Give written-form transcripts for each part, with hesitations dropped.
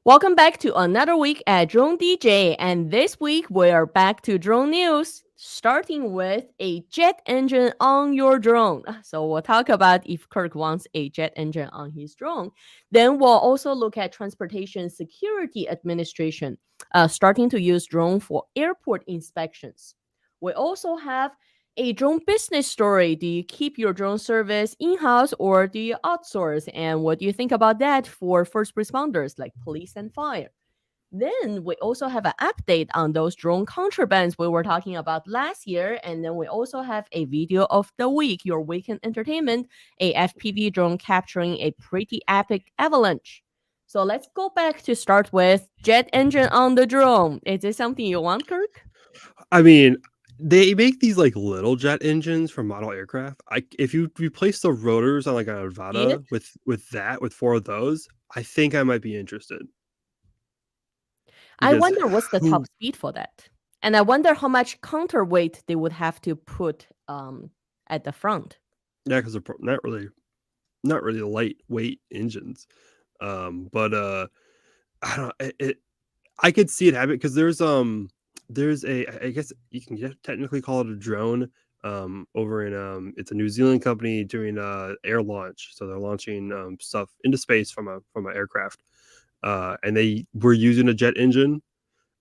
Welcome back to another week at DroneDJ, and this week we are back to drone news, starting with a jet engine on your drone. So we'll talk about if Kirk wants a jet engine on his drone. Then we'll also look at Transportation Security Administration, starting to use drone for airport inspections. We also have a drone business story. Do you keep your drone service in-house or do you outsource? And what do you think about that for first responders like police and fire? Then we also have an update on those drone contrabands we were talking about last year. And then we also have a video of the week, your weekend entertainment, a FPV drone capturing a pretty epic avalanche. So let's go back to start with jet engine on the drone. Is this something you want, Kirk? I mean, they make these like little jet engines for model aircraft. If you replace the rotors on like a Yes. Arvada with four of those, I think I might be interested I because wonder what's the top who? speed for that. And I wonder how much counterweight they would have to put at the front. Yeah, because they're not really lightweight engines. But I don't. I could see it happen because there's I guess you can technically call it a drone. Over in it's a New Zealand company doing air launch, so they're launching stuff into space from an aircraft. And they were using a jet engine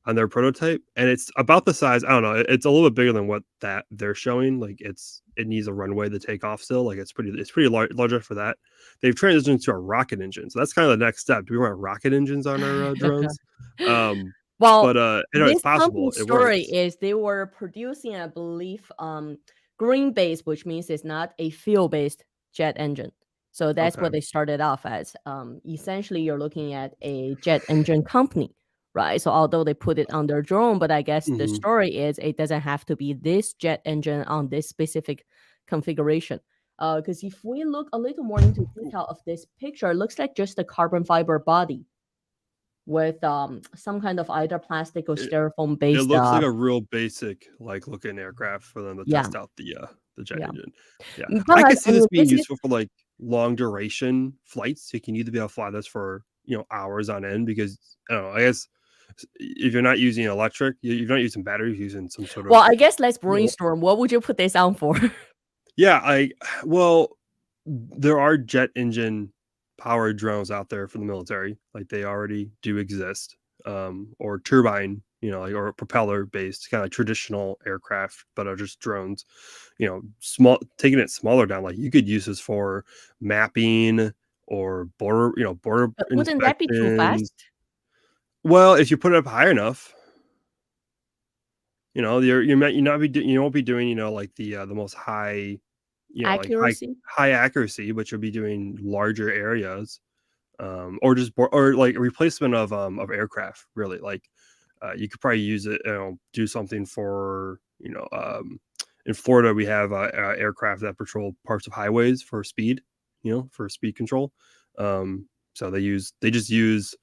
on their prototype, and it's about the size. I don't know. It's a little bit bigger than what that they're showing. Like it needs a runway to take off still. Like it's pretty large for that. They've transitioned to a rocket engine, so that's kind of the next step. Do we want rocket engines on our drones? Um, Well, but it's this possible. company's It story works. is they were producing, I believe, green based, which means it's not a fuel based jet engine. So that's Okay. what they started off as. Essentially, you're looking at a jet engine company, right? So although they put it on their drone, but I guess the Hmm. story is it doesn't have to be this jet engine on this specific configuration. Because if we look a little more into detail of this picture, it looks like just a carbon fiber body with some kind of either plastic or It, styrofoam it based looks like a real basic like looking aircraft for them to yeah, test out the jet yeah. engine. Yeah, But I could I see mean this being this is useful for like long duration flights. You can either be able to fly this for hours on end because I don't know. I guess if you're not using electric, you're not using batteries, you're using some sort well, of I guess let's you know, brainstorm. What would you put this on for? yeah. Well, there are jet engine powered drones out there for the military, like they already do exist, or turbine, like or propeller based kind of traditional aircraft, but are just drones. Small, taking it smaller down, like you could use this for mapping or border But wouldn't that be too fast? inspections. Well, if you put it up high enough, you won't be doing like the most high, like high Accuracy? high accuracy, but you'll be doing larger areas, or just or like a replacement of aircraft. Really, like you could probably use it, do something for in Florida we have aircraft that patrol parts of highways for speed, for speed control. So they just use,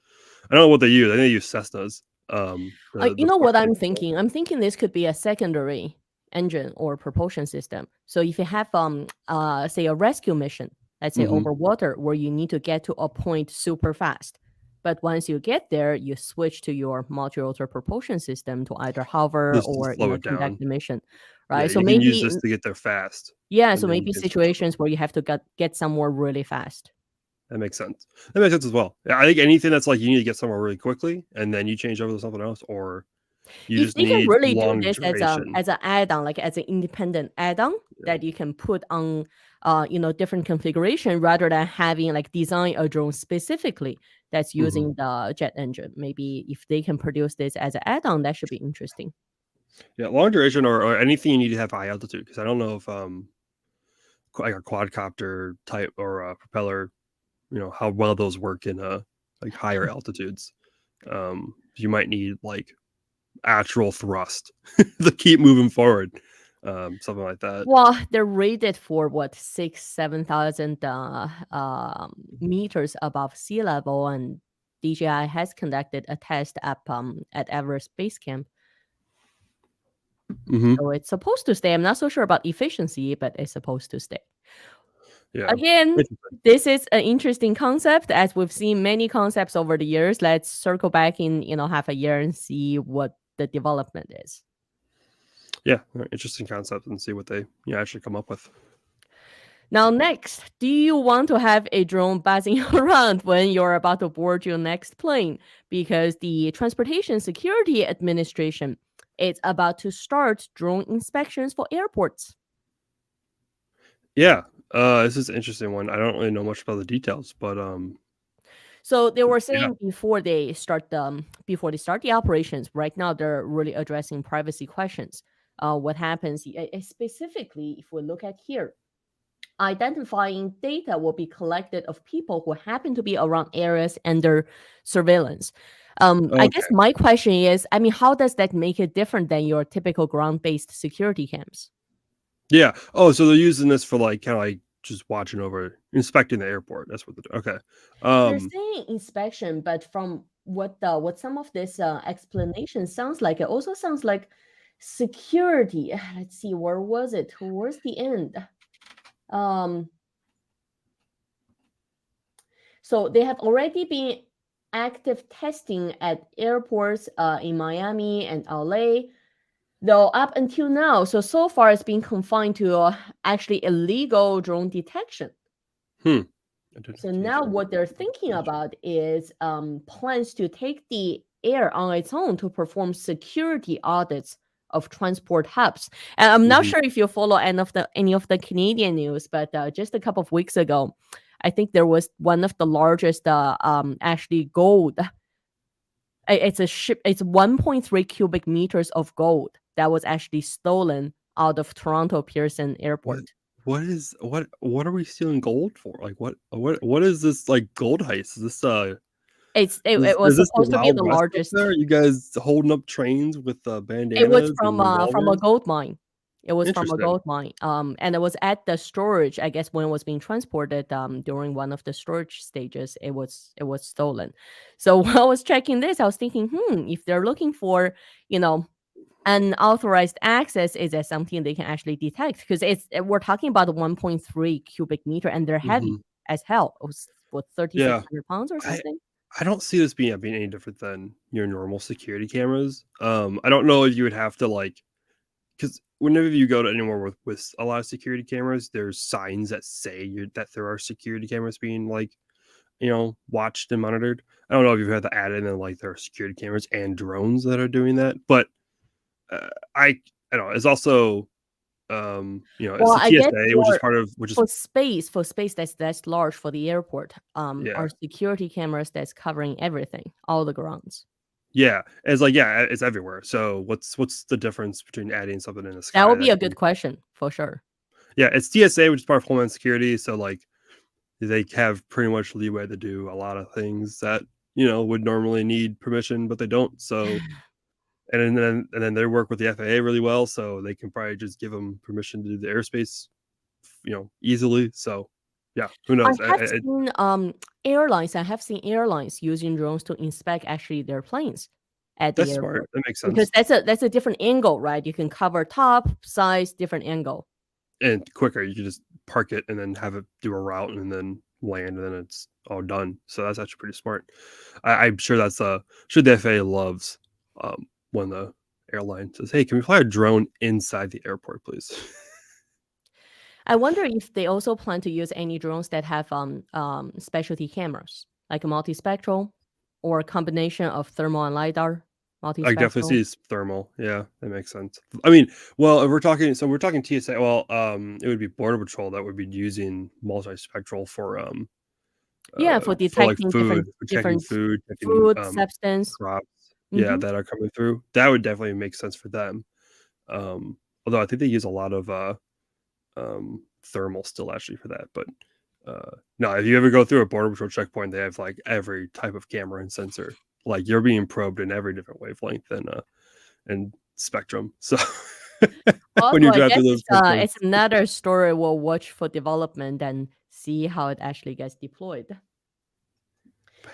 I don't know what they use. I think they use Cessnas. You The know what part they I'm control. thinking? I'm thinking this could be a secondary engine or propulsion system. So if you have say a rescue mission, let's say Hmm. over water, where you need to get to a point super fast. But once you get there, you switch to your multi-rotor propulsion system to either hover Just to or slow it conduct down. the mission, Yeah, right? So you can use maybe this to get there fast, yeah, and so then you maybe can switch over. situations where you have to get somewhere really fast. That makes sense. That makes sense as well. Yeah, I think anything that's like you need to get somewhere really quickly, and then you change over to something else, or you If just they can need really do long this duration. as an add-on, like as an independent add-on Yeah. that you can put on different configuration rather than having like design a drone specifically that's Hmm. using the jet engine. Maybe if they can produce this as an add-on, that should be interesting. Yeah, long duration, or anything you need to have high altitude, because I don't know if like a quadcopter type or a propeller, how well those work in like higher altitudes. You might need like actual thrust to keep moving forward, something like that. Well, they're rated for what 7,000 meters above sea level, and DJI has conducted a test at Everest Base Camp. Hmm. So it's supposed to stay. I'm not so sure about efficiency, but it's supposed to stay. Yeah. Again, Interesting. this is an interesting concept as we've seen many concepts over the years. Let's circle back in, half a year and see what the development is. Yeah, interesting concept and see what they actually come up with. Now, next, do you want to have a drone buzzing around when you're about to board your next plane? Because the Transportation Security Administration is about to start drone inspections for airports. Yeah, this is an interesting one. I don't really know much about the details, but So they were yeah. saying before they start the operations. Right now, they're really addressing privacy questions. What happens specifically if we look at here? Identifying data will be collected of people who happen to be around areas under surveillance. I guess Okay. my question is, I mean, how does that make it different than your typical ground-based security cams? Yeah. Oh, so they're using this for like kind of like just watching over, inspecting the airport. That's what they're doing. Okay. They're saying inspection, but from what some of this explanation sounds like, it also sounds like security. Let's see, where was it? Towards the end. So they have already been active testing at airports in Miami and LA, though up until now. So far it's been confined to actually illegal drone detection. Hmm. So now Identification. what they're thinking about is plans to take the air on its own to perform security audits of transport hubs. And I'm not Mhm. sure if you follow any of the Canadian news, but just a couple of weeks ago, I think there was one of the largest actually gold. It's a ship. It's 1.3 cubic meters of gold that was actually stolen out of Toronto Pearson What Airport. what are we stealing gold for? Like what is this like gold heist? Is this It was is this the supposed to be Wild the West up largest. there? You guys holding up trains with It was bandanas and from a revolvers? gold mine. It was from a Interesting. gold mine, and it was at the storage, I guess, when it was being transported, during one of the storage stages, it was stolen. So when I was checking this, I was thinking, if they're looking for, you know, unauthorized access, is that something they can actually detect? Because we're talking about a 1.3 cubic meter, and they're heavy Mhm. as hell. It was what, Yeah. 3,600 pounds or I something? I don't see this being any different than your normal security cameras. I don't know if you would have to like because whenever you go to anywhere with a lot of security cameras, there's signs that say that there are security cameras being like watched and monitored. I don't know if you've had to add in like there are security cameras and drones that are doing that, but uh, I I don't know. It's also it's Well, the I guess TSA, which is part of which is for space that's large for the airport, yeah are security cameras that's covering everything, all the grounds. yeah. It's like it's everywhere. So what's the difference between adding something in the That sky would be that a can good question for sure. it's TSA, which is part of Homeland Security. So like they have pretty much leeway to do a lot of things that would normally need permission, but they don't. So and then they work with the FAA really well, so they can probably just give them permission to do the airspace, easily. So yeah, who I knows? have seen airlines using drones to inspect actually their planes at the That's smart. airport, That makes because sense that's a different angle, right? You can cover top, size, different angle. and quicker. You can just park it and then have it do a route and then land, and then it's all done. So that's actually pretty smart. I'm sure that's sure the FAA loves when the airline says, "Hey, can we fly a drone inside the airport, please?" I wonder if they also plan to use any drones that have specialty cameras, like a multispectral or a combination of thermal and lidar I definitely multispectral. see it's thermal. Yeah, that makes sense. I mean, well, if we're talking TSA. Well, it would be Border Patrol that would be using multispectral Yeah, for for like detecting food, for checking different food, checking food substance. crops. Yeah, Hmm. that are coming through. That would definitely make sense for them. Although I think they use a lot of thermal still actually for that. But no, if you ever go through a Border Patrol checkpoint, they have like every type of camera and sensor. Like you're being probed in every different wavelength and spectrum. So when Also, you I drive guess through those checkpoints, it's another story we'll watch for development and see how it actually gets deployed.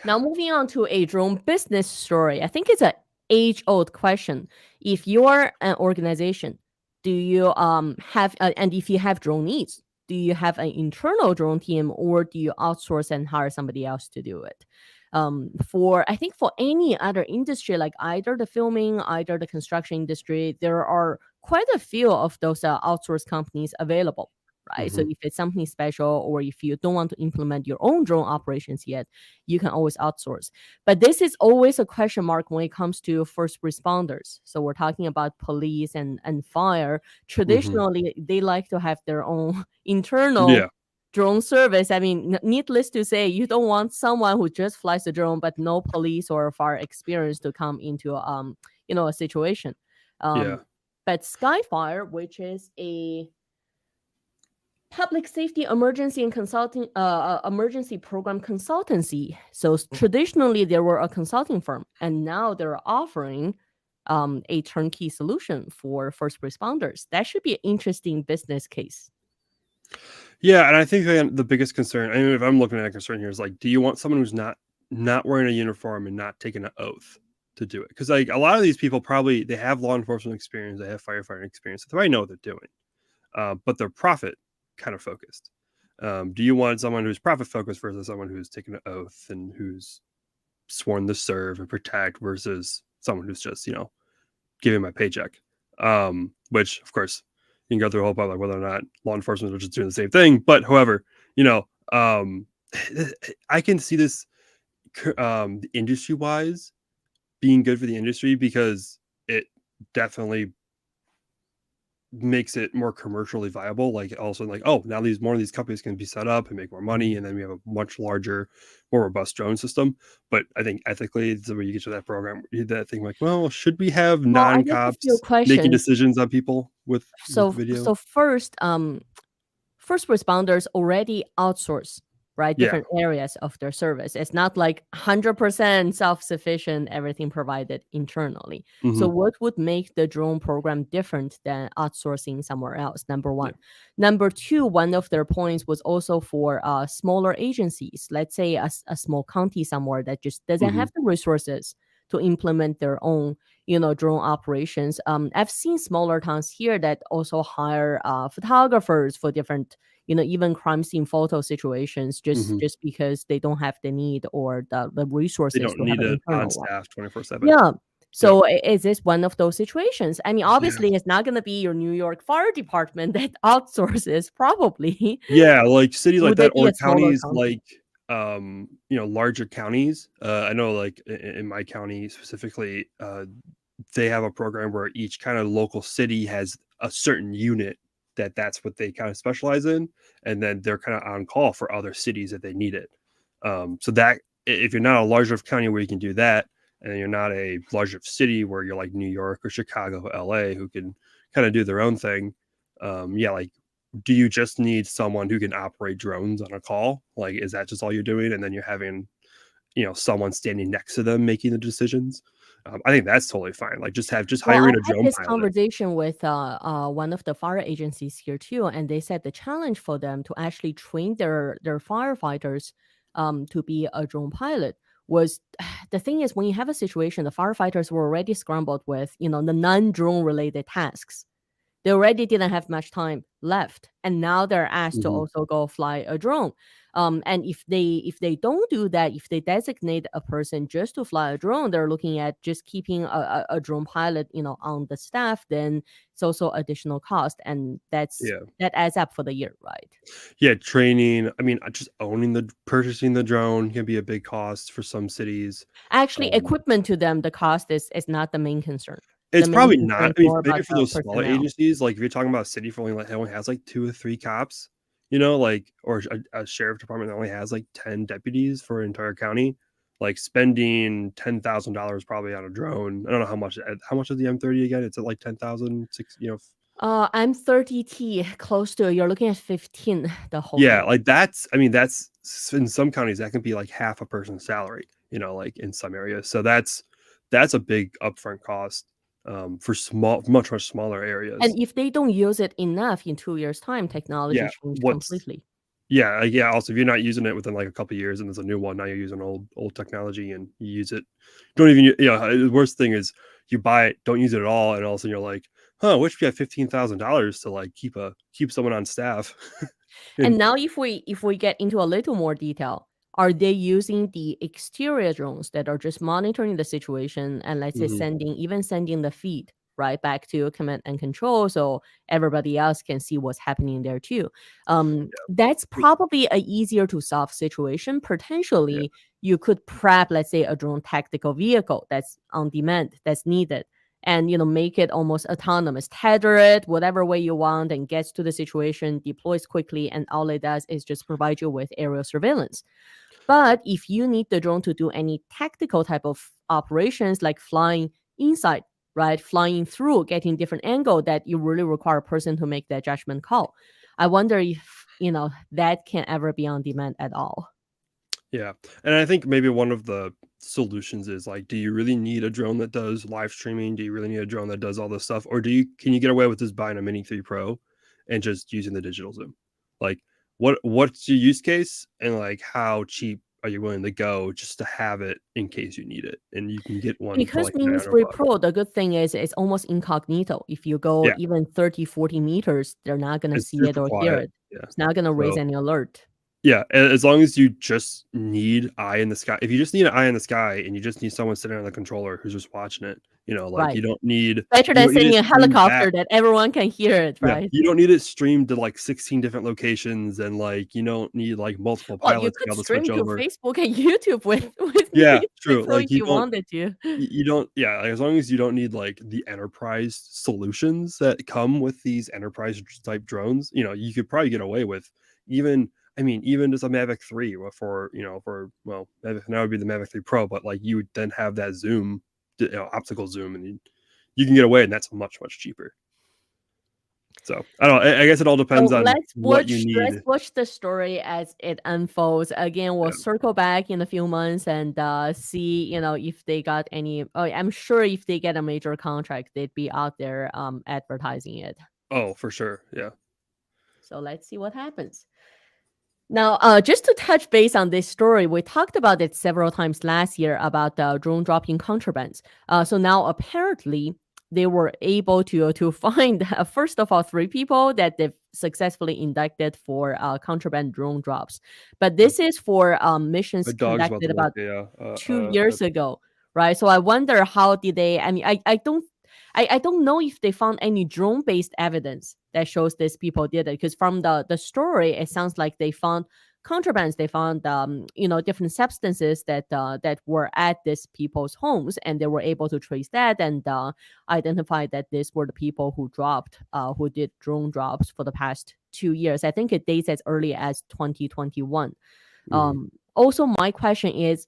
Now, moving on to a drone business story. I think it's an age-old question. If you're an organization, do you have and if you have drone needs, do you have an internal drone team, or do you outsource and hire somebody else to do it? I think for any other industry, like either the filming, either the construction industry, there are quite a few of those outsource companies available, right? So Mhm. if it's something special, or if you don't want to implement your own drone operations yet, you can always outsource. But this is always a question mark when it comes to first responders. So we're talking about police and fire. Mhm. Traditionally, they like to have their own internal Yeah. drone service. I mean, needless to say, you don't want someone who just flies a drone but no police or fire experience to come into a situation. Yeah. Um, but Skyfire, which is a public safety emergency and consulting emergency program consultancy. So traditionally they were a consulting firm, and now they're offering a turnkey solution for first responders. That should be an interesting business case. Yeah, and I think the biggest concern, I mean, if I'm looking at a concern here, is like, do you want someone who's not wearing a uniform and not taking an oath to do it? Because like a lot of these people probably they have law enforcement experience, they have firefighting experience, so they probably know what they're doing, but they're profit kind of focused. Do you want someone who's profit focused versus someone who's taken an oath and who's sworn to serve and protect versus someone who's just giving my paycheck? Which of course you can go through a whole about like whether or not law enforcement are just doing the same thing. But however, um, I can see this industry wise being good for the industry because it definitely makes it more commercially viable. Like also like, oh, now more of these companies can be set up and make more money, and then we have a much larger, more robust drone system. But I think ethically, it's where you get to that program, that thing like, well, should we have Well, I guess a few non-cops making questions. decisions on people with So video? so first responders already outsource, right, Yeah. different areas of their service. It's not like 100% self-sufficient, everything provided internally. So Hmm. what would make the drone program different than outsourcing somewhere else? Number Yeah. one. Number two, one of their points was also for smaller agencies, let's say a small county somewhere that just doesn't Hmm. have the resources to implement their own drone operations. I've seen smaller towns here that also hire photographers for different, even crime scene photo situations, just Hmm. just because they don't have the need or the They resources don't to have need an it on internal one. staff 24/7. Yeah. Yep. So is this one of those situations? I mean, Yeah. obviously, it's not going to be your New York Fire Department that outsources. Probably Yeah, like cities like would that it be or a smaller counties county? like larger counties. I know like in my county specifically, they have a program where each kind of local city has a certain unit that's what they kind of specialize in, and then they're kind of on call for other cities that they need it. So that if you're not a large enough county where you can do that, and you're not a large enough city where you're like New York or Chicago, LA, who can kind of do their own thing, yeah, like do you just need someone who can operate drones on a call? Like, is that just all you're doing? And then you're having, someone standing next to them making the decisions. I think that's totally fine. Like, just Well, I hiring a had drone this pilot. conversation with one of the fire agencies here too, and they said the challenge for them to actually train their firefighters to be a drone pilot was the thing is when you have a situation, the firefighters were already scrambled with the non-drone related tasks. They already didn't have much time left, and now they're asked to Hmm. also go fly a drone. And if they don't do that, if they designate a person just to fly a drone, they're looking at just keeping a drone pilot, on the staff. Then it's also additional cost, and Yeah, that adds up for the year, right? yeah. Training. I mean, just purchasing the drone can be a big cost for some cities. Actually, Um, equipment to them, the cost is not the main concern. The It's main probably concern not. is I mean, more maybe about for the those smaller personnel. agencies, like if you're talking about a city for only like only has like 2 or 3 cops, like or a sheriff department that only has like 10 deputies for an entire county, like spending $10,000 probably on a drone. I don't know how much is the M30 again? It's at like 10,000, I'm 30T close to you're looking at 15 the whole yeah, thing. like in some counties that can be like half a person's salary, like in some areas. So that's a big upfront cost for much smaller And areas. if they don't use it enough in 2 years' time, technology Yeah, changed what's completely. yeah, yeah. Also, if you're not using it within like a couple of years, and there's a new one, now you're using old technology, and you use it. Don't even, the worst thing is you buy it, don't use it at all, and all of a sudden you're like, huh, I wish we had $15,000 to like keep someone on staff. And And now if we get into a little more detail, are they using the exterior drones that are just monitoring the situation and let's say mhm, sending the feed right back to command and control so everybody else can see what's happening there too. That's yeah, probably a easier to solve situation. yeah, Potentially you could prep, let's say, a drone tactical vehicle that's on demand, that's needed, and make it almost autonomous, tether it whatever way you want and gets to the situation, deploys quickly, and all it does is just provide you with aerial surveillance. But if you need the drone to do any tactical type of operations like flying inside, right, flying through, getting different angle, that you really require a person to make that judgment call. I wonder if that can ever be on demand at all. yeah. And I think maybe one of the solutions is like, do you really need a drone that does live streaming? Do you really need a drone that does all this stuff? Or can you get away with just buying a Mini 3 Pro and just using the digital zoom? Like what's your use case and like how cheap are you willing to go just to have it in case you need it? And you can get one for Because like Mini 900 3 bucks. Pro, the good thing is it's almost incognito. If you go Yeah, even 30, 40 meters, they're not going to it's see it super or hear quiet. it. Yeah. It's not going to raise So any alert. yeah, as long as you just need eye in the sky. If you just need an eye in the sky and you just need someone sitting on the controller who's just watching it, like Right. you Better than don't need sending it a streamed back. helicopter that everyone can hear it, Yeah, right? you don't need it streamed to like 16 different locations and like you don't need like multiple Well, you pilots to be could able to switch stream to over. Facebook and YouTube with Yeah, Mini 3 true. Pro Like if you wanted to. you don't yeah, like, as long as you don't need like the enterprise solutions that come with these enterprise type drones, you could probably get away with even even just a Mavic 3 for Mavic now would be the Mavic 3 Pro, but like you would then have that zoom, optical zoom, and you can get away, and that's much much cheaper. So I don't know. I guess it all So depends on what you let's need. watch the story as it unfolds. Again, we'll Yeah. circle back in a few months and see, if they got any. Oh, I'm sure if they get a major contract, they'd be out there advertising it. Oh, for sure. Yeah. So let's see what happens. Now, just to touch base on this story, we talked about it several times last year about the drone dropping contrabands. So now apparently they were able to find first of all 3 people that they've successfully indicted for contraband drone drops. But My, this is for my missions dog's about conducted to work. about Yeah. 2 years ago, right? So I wonder how did they? I mean, I don't know if they found any drone based evidence that shows these people did it because from the story it sounds like they found contrabands, they found different substances that were at these people's homes, and they were able to trace that and identify that these were the people who did drone drops for the past 2 years. I think it dates as early as 2021. Mhm. Also, my question is,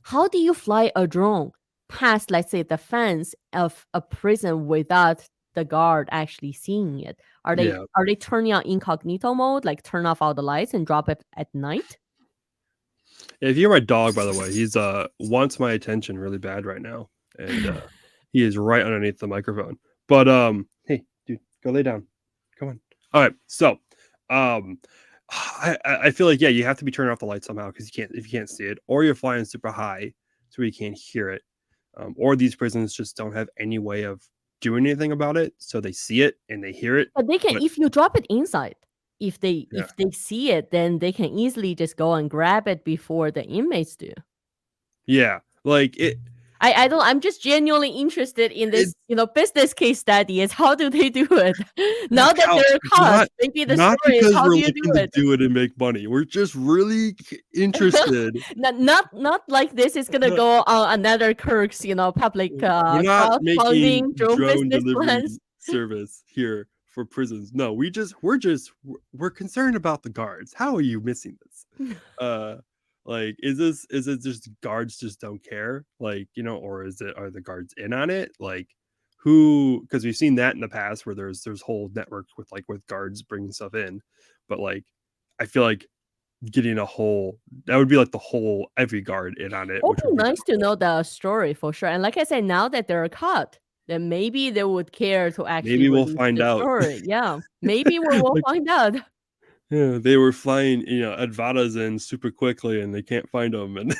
how do you fly a drone past, let's say, the fence of a prison without the guard actually seeing it? Are they Yeah. are they turning on incognito mode, like turn off all the lights and drop it at night? If you hear my dog, by the way, he's wants my attention really bad right now, and he is right underneath the microphone. But hey, dude, go lay down. Come on. All right. So, um, I feel like you have to be turning off the light somehow because if you can't see it, or you're flying super high so you can't hear it, or these prisons just don't have any way of doing anything about it, so they see it and they hear it, But they can, but if you drop it inside, if they yeah, if they see it, then they can easily just go and grab it before the inmates do. yeah, like it. I don't, I'm just genuinely interested in It this, business case study is how do they do it? Now that how they're caught, not maybe the not story is because how we're do you do looking to it? do it and make money. We're just really interested. Not like this is gonna go on another Kirk's, public We're not making crowdfunding drone drone business delivery plans. service here for prisons. No, we're concerned about the guards. How are you missing this? Uh like is it just guards just don't care? Like, or are the guards in on it? Like who, because we've seen that in the past where there's whole networks with guards bringing stuff in. But like I feel like getting a whole that would be like the whole every guard in on it, It'll which be would be nice to difficult. know the story for sure. And like I said, now that they're caught, then maybe they would care to actually Maybe we'll release find the out. story. Yeah, maybe we will Like find out. Yeah, they were flying, Advatas in super quickly, and they can't find them, and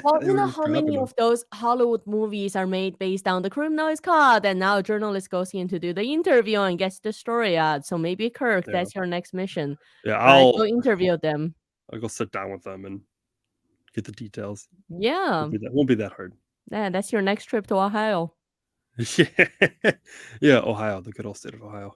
Well, they you were know just how dropping many them. of those Hollywood movies are made based on the criminal is caught, and now a journalist goes in to do the interview and gets the story out. So maybe Kirk, Yeah, that's your next mission. yeah. Go interview them. I'll go sit down with them and get the details. Yeah, Won't be that hard. yeah, that's your next trip to Ohio. Yeah, yeah. Ohio, the good old state of Ohio.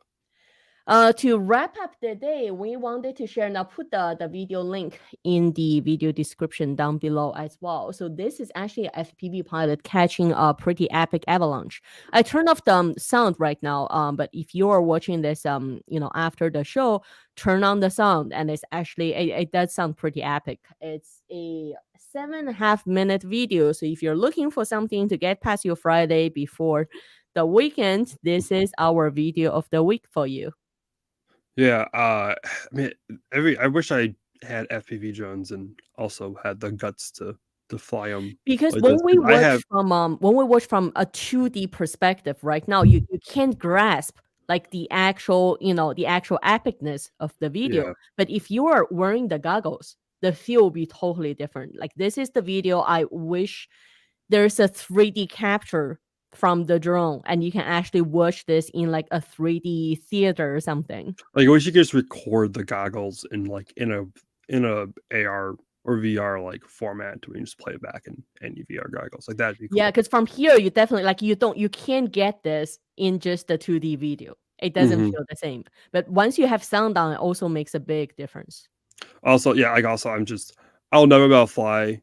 To wrap up the day, we wanted to share and I'll put the video link in the video description down below as well. So this is actually a FPV pilot catching a pretty epic avalanche. I turned off the sound right now, but if you are watching this, after the show, turn on the sound, and it's actually it does sound pretty epic. It's a 7.5 minute video, so if you're looking for something to get past your Friday before the weekend, this is our video of the week for you. Yeah, I mean, I wish I had FPV drones and also had the guts to fly them Because like this. 'Cause I have, when we watch from a 2D perspective right now, you can't grasp like the actual epicness of the video. yeah, But if you are wearing the goggles, the feel will be totally different. Like this is the video I wish there's a 3D capture from the drone and you can actually watch this in like a 3D theater or something. like I wish you could just record the goggles in like in a AR or VR like format to just play it back in any VR goggles. Like that'd be Yeah, cool. because from here you definitely like you can't get this in just the 2D video. It doesn't Hmm. feel the same. But once you have sound on, it also makes a big difference. Also, yeah, like also I'll never be able to fly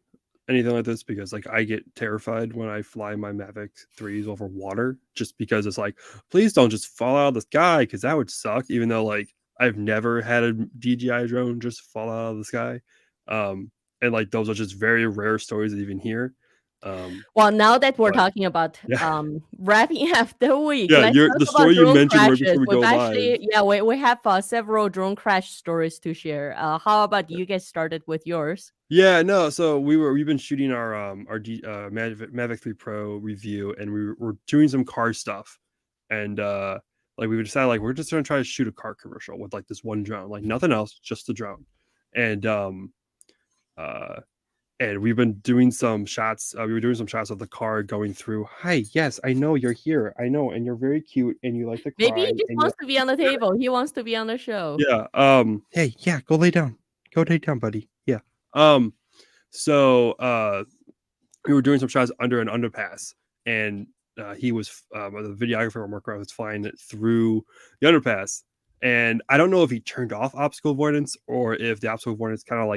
anything like this because like I get terrified when I fly my Mavic 3s over water just because it's like, please don't just fall out of the sky because that would suck. Even though like I've never had a DJI drone just fall out of the sky. And like those are just very rare stories to even hear. Well, now that we're But talking about yeah, wrapping up the week, yeah, let's talk the about story you drone mentioned right crashes. before we We've go live. actually, yeah, we have several drone crash stories to share. How about you get started with yours? Yeah, no. So we've been shooting our Mavic 3 Pro review, and we're doing some car stuff, and like we decided like we're just gonna try to shoot a car commercial with like this one drone, like nothing else, just the drone, and uh and we've been doing some shots. We were doing some shots of the car going through. Hi, yes, I know you're here. I know, and you're very cute, and you like to Maybe cry, he just and you wants to be on the table. He wants to be on the show. yeah. Hey, yeah, go lay down. Go lay down, buddy. Yeah. Um. So we were doing some shots under an underpass, and he was the videographer I'm working with was flying it through the underpass. And I don't know if he turned off obstacle avoidance or if the obstacle avoidance kind of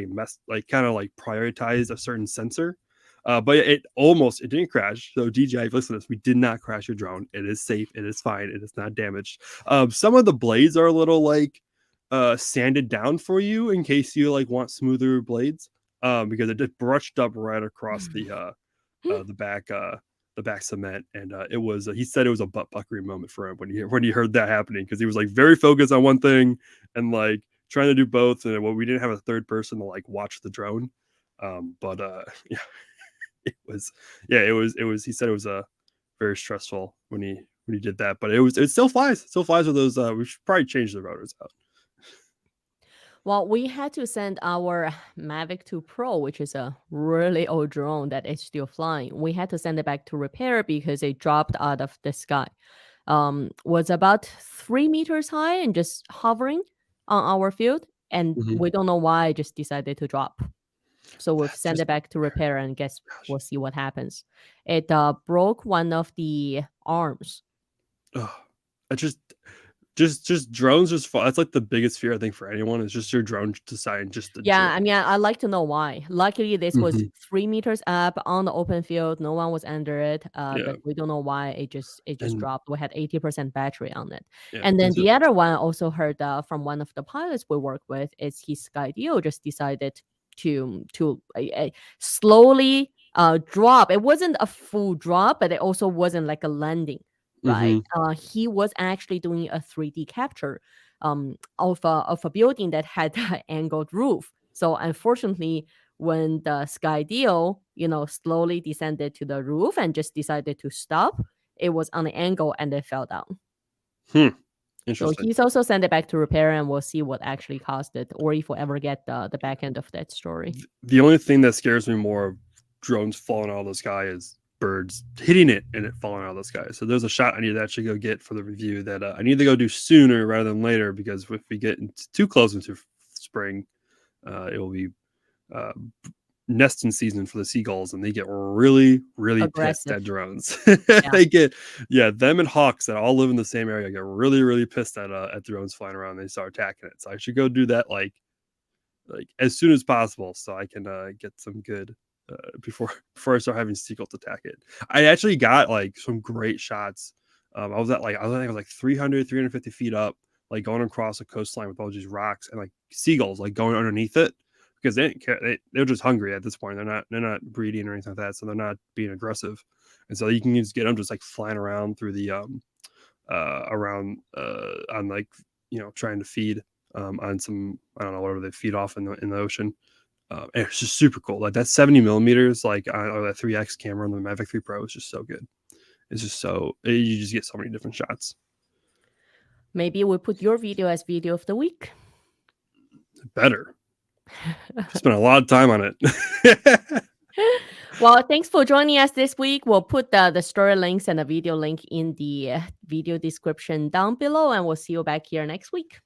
like prioritized a certain sensor. But it didn't crash. So DJI, listen to this. We did not crash your drone. It is safe. It is fine. It is not damaged. Some of the blades are a little like sanded down for you in case you like want smoother blades. Because it just brushed up right across the back the back cement, and it was he said it was a butt puckering moment for him when he heard that happening because he was like very focused on one thing and like trying to do both, and well, we didn't have a third person to like watch the drone. But yeah, it was he said it was very stressful when he did that, but it still flies with those. We should probably change the rotors out. Well, we had to send our Mavic 2 Pro, which is a really old drone that is still flying. We had to send it back to repair because it dropped out of the sky. Was about 3 meters high and just hovering on our field, and Mhm. we don't know why it just decided to drop. So we've That's sent just it back to repair, and guess gosh. we'll see what happens. It broke one of the arms. Ugh. I just drones just fall. That's like the biggest fear I think for anyone is just your drone deciding just to Yeah, drop. I mean, I'd like to know why. Luckily, this was Mhm. 3 meters up on the open field. No one was under it, Yeah, but we don't know why it just and dropped. We had 80% battery on it, yeah, and then and so the other one I also heard from one of the pilots we work with is his Skydio just decided to slowly drop. It wasn't a full drop, but it also wasn't like a landing. Right? mhm, He was actually doing a 3D capture of a building that had an angled roof. So unfortunately, when the Skydio, slowly descended to the roof and just decided to stop, it was on an angle and it fell down. hmm, So Interesting. he's also sent it back to repair, and we'll see what actually caused it, or if we'll ever get the back end of that story. The only thing that scares me more of drones falling out of the sky is birds hitting it and it falling out of the sky. So there's a shot I need to actually go get for the review that I need to go do sooner rather than later, because if we get too close into spring, it will be nesting season for the seagulls, and they get really pissed Aggressive. at drones. Yeah. They get them and hawks that all live in the same area get really pissed at drones flying around. They start attacking it. So I should go do that like as soon as possible, so I can get some good before I start having seagulls attack it. I actually got like some great shots. I was at like 350 feet up, like going across a coastline with all these rocks, and like seagulls like going underneath it, because they didn't care. They're just hungry at this point. They're not breeding or anything like that, so they're not being aggressive. And so you can just get them just like flying around through the on like, trying to feed on some, I don't know, whatever they feed off in the ocean. And it's just super cool. Like that 70 millimeters, like or that 3x camera on the Mavic 3 Pro is just so good. It's just you just get so many different shots. Maybe we'll put your video as video of the week. Better. Spent a lot of time on it. Well, thanks for joining us this week. We'll put the story links and the video link in the video description down below, and we'll see you back here next week.